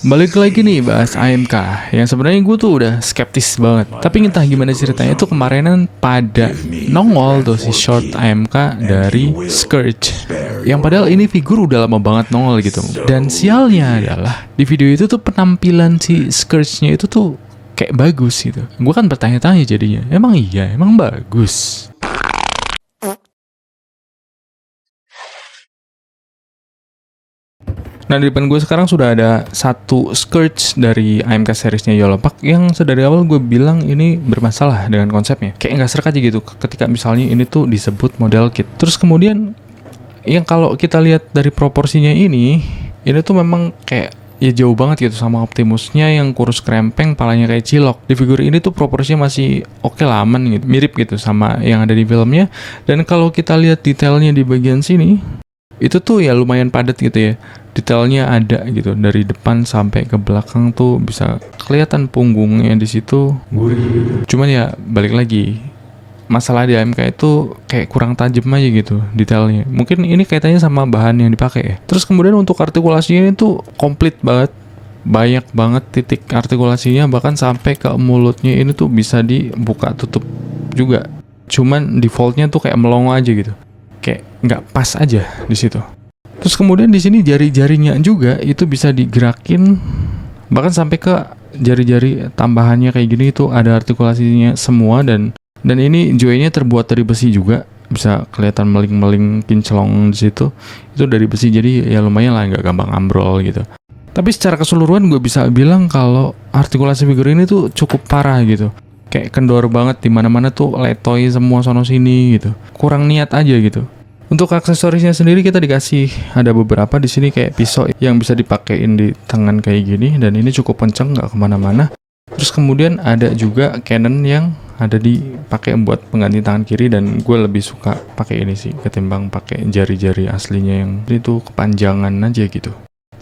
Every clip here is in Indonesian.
Balik lagi nih bahas AMK yang sebenarnya gue tuh udah skeptis banget. Tapi entah gimana ceritanya tuh kemarinan pada nongol tuh si short AMK dari Scourge. Yang padahal ini figur udah lama banget nongol gitu. Dan sialnya adalah di video itu tuh penampilan si Scourge-nya itu tuh kayak bagus gitu. Gue kan bertanya-tanya jadinya, emang iya, emang bagus. Nah, di depan gue sekarang sudah ada satu Scourge dari AMK seriesnya Yellowpack yang sedari awal gue bilang ini bermasalah dengan konsepnya. Kayak nggak serk aja gitu ketika misalnya ini tuh disebut model kit. Terus kemudian yang kalau kita lihat dari proporsinya ini tuh memang kayak ya jauh banget gitu sama Optimusnya yang kurus krempeng, palanya kayak cilok. Di figur ini tuh proporsinya masih oke lah, aman gitu, mirip gitu sama yang ada di filmnya. Dan kalau kita lihat detailnya di bagian sini, itu tuh ya lumayan padat gitu ya. Detailnya ada gitu dari depan sampai ke belakang tuh bisa kelihatan punggungnya di situ. Cuman ya balik lagi, masalah di AMK itu kayak kurang tajam aja gitu detailnya. Mungkin ini kaitannya sama bahan yang dipakai ya. Terus kemudian untuk artikulasinya itu komplit banget. Banyak banget titik artikulasinya, bahkan sampai ke mulutnya ini tuh bisa dibuka tutup juga. Cuman defaultnya tuh kayak melongo aja gitu. Kayak nggak pas aja di situ. Terus kemudian di sini jari-jarinya juga itu bisa digerakin, bahkan sampai ke jari-jari tambahannya kayak gini itu ada artikulasinya semua, dan ini joynya terbuat dari besi juga, bisa kelihatan meling-meling kinclong di situ. Itu dari besi, jadi ya lumayan lah, nggak gampang ambrol gitu. Tapi secara keseluruhan gue bisa bilang kalau artikulasi figur ini tuh cukup parah gitu. Kayak kendor banget, di mana-mana tuh letoy semua sono sini gitu. Kurang niat aja gitu. Untuk aksesorisnya sendiri kita dikasih ada beberapa di sini kayak pisau yang bisa dipakein di tangan kayak gini, dan ini cukup kenceng, nggak kemana-mana. Terus kemudian ada juga cannon yang ada dipakai buat pengganti tangan kiri, dan gue lebih suka pakai ini sih ketimbang pakai jari-jari aslinya yang itu kepanjangan aja gitu.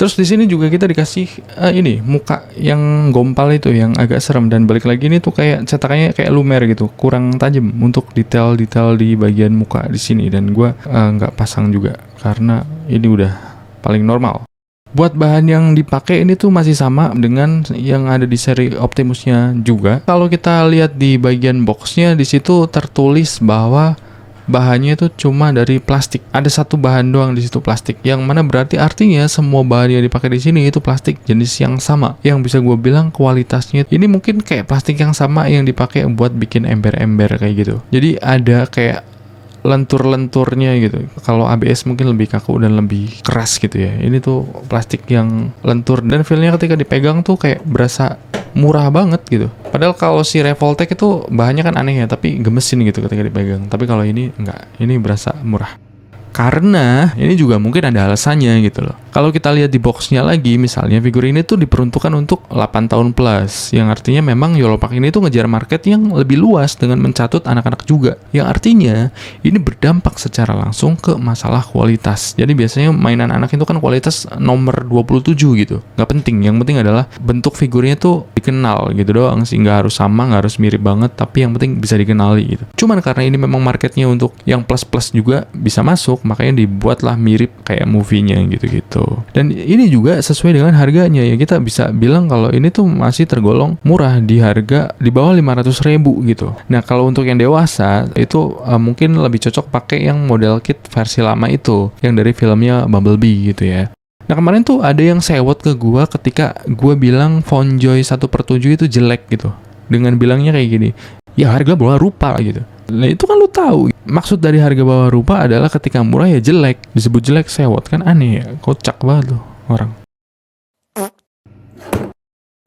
Terus di sini juga kita dikasih ini muka yang gompal itu yang agak serem, dan balik lagi ini tuh kayak cetakannya kayak lumer gitu, kurang tajam untuk detail-detail di bagian muka di sini, dan gue nggak pasang juga karena ini udah paling normal. Buat bahan yang dipakai ini tuh masih sama dengan yang ada di seri Optimusnya juga. Kalau kita lihat di bagian boxnya di situ tertulis bahwa bahannya itu cuma dari plastik. Ada satu bahan doang di situ plastik, yang mana berarti artinya semua bahan yang dipakai di sini itu plastik jenis yang sama. Yang bisa gue bilang kualitasnya ini mungkin kayak plastik yang sama yang dipakai buat bikin ember-ember kayak gitu. Jadi ada kayak lentur-lenturnya gitu. Kalau ABS mungkin lebih kaku dan lebih keras gitu ya. Ini tuh plastik yang lentur, dan feel-nya ketika dipegang tuh kayak berasa murah banget gitu. Padahal kalau si Revoltech itu bahannya kan aneh ya, tapi gemesin gitu ketika dipegang. Tapi kalau ini enggak, ini berasa murah. Karena ini juga mungkin ada alasannya gitu loh. Kalau kita lihat di boxnya lagi, misalnya figur ini tuh diperuntukkan untuk 8 tahun plus, yang artinya memang Yellowpack ini tuh ngejar market yang lebih luas dengan mencatut anak-anak juga, yang artinya ini berdampak secara langsung ke masalah kualitas. Jadi biasanya mainan anak itu kan kualitas nomor 27 gitu, nggak penting, yang penting adalah bentuk figurnya tuh dikenal gitu doang sih, nggak harus sama, nggak harus mirip banget, tapi yang penting bisa dikenali gitu. Cuman karena ini memang marketnya untuk yang plus-plus juga bisa masuk, makanya dibuatlah mirip kayak movie-nya gitu-gitu. Dan ini juga sesuai dengan harganya ya, kita bisa bilang kalau ini tuh masih tergolong murah di harga di bawah 500.000 gitu. Nah, kalau untuk yang dewasa itu mungkin lebih cocok pakai yang model kit versi lama itu, yang dari filmnya Bumblebee gitu ya. Nah, kemarin tuh ada yang sewot ke gua ketika gua bilang Fonjoy 1/7 itu jelek gitu, dengan bilangnya kayak gini, ya harga bawah rupa gitu. Nah, itu kan lu tahu maksud dari harga bawah rupa adalah ketika murah ya jelek, disebut jelek, sewot, kan aneh ya, kocak banget loh orang.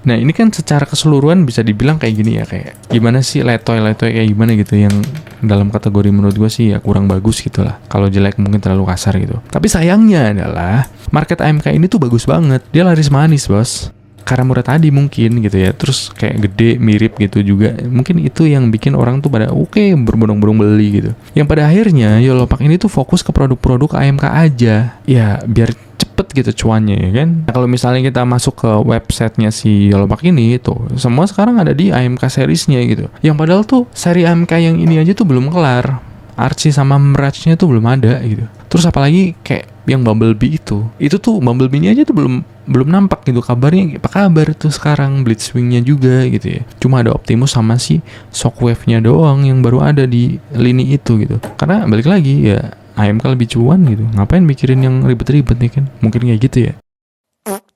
Nah, ini kan secara keseluruhan bisa dibilang kayak gini ya, kayak gimana sih letoy kayak gimana gitu, yang dalam kategori menurut gue sih ya kurang bagus gitu lah. Kalau jelek mungkin terlalu kasar gitu. Tapi sayangnya adalah market AMK ini tuh bagus banget, dia laris manis bos. Karena murah tadi mungkin gitu ya, terus kayak gede mirip gitu juga, mungkin itu yang bikin orang tuh pada berbondong-bondong beli gitu. Yang pada akhirnya Yellowpack ini tuh fokus ke produk-produk AMK aja ya, biar cepet gitu cuannya ya kan. Nah, kalau misalnya kita masuk ke websitenya si Yellowpack ini tuh semua sekarang ada di AMK seriesnya gitu, yang padahal tuh seri AMK yang ini aja tuh belum kelar, Archie sama Mirage-nya tuh belum ada gitu. Terus apalagi kayak yang Bumblebee itu tuh Bumblebee-nya aja tuh belum nampak gitu kabarnya. Apa kabar tuh sekarang, Blitzwing-nya juga gitu ya. Cuma ada Optimus sama si Shockwave-nya doang yang baru ada di lini itu gitu. Karena balik lagi ya, AMK lebih cuan gitu. Ngapain mikirin yang ribet-ribet nih kan? Mungkin kayak gitu ya.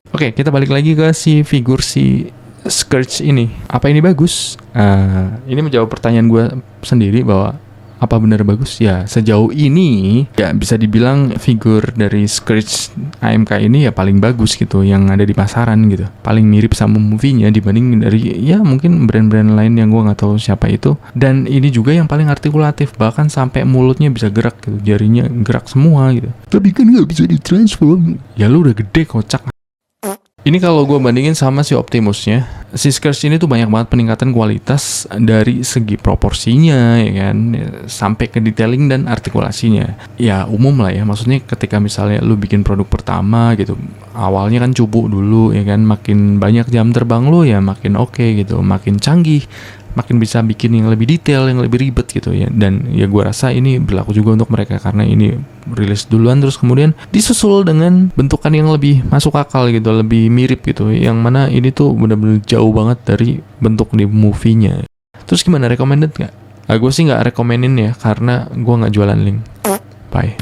Oke, kita balik lagi ke si figur si Scourge ini. Apa ini bagus? Ini menjawab pertanyaan gue sendiri bahwa apa benar bagus? Ya, sejauh ini ya bisa dibilang figur dari Scourge AMK ini ya paling bagus gitu yang ada di pasaran gitu. Paling mirip sama movie-nya dibanding dari ya mungkin brand-brand lain yang gue nggak tahu siapa itu. Dan ini juga yang paling artikulatif, bahkan sampai mulutnya bisa gerak gitu, jarinya gerak semua gitu. Tapi kan nggak bisa ditransform. Ya lu udah gede kocak. Ini kalau gue bandingin sama si Optimusnya, si Scourge ini tuh banyak banget peningkatan kualitas dari segi proporsinya, ya kan, sampai ke detailing dan artikulasinya. Ya umum lah ya, maksudnya ketika misalnya lu bikin produk pertama gitu, awalnya kan cupu dulu, ya kan, makin banyak jam terbang lu ya makin oke gitu, makin canggih, makin bisa bikin yang lebih detail, yang lebih ribet gitu ya. Dan ya gue rasa ini berlaku juga untuk mereka karena ini rilis duluan terus kemudian disusul dengan bentukan yang lebih masuk akal gitu, lebih mirip gitu. Yang mana ini tuh bener-bener jauh banget dari bentuk di movie-nya. Terus gimana, recommended gak? Gue sih gak rekomenin ya karena gue gak jualan link. Bye.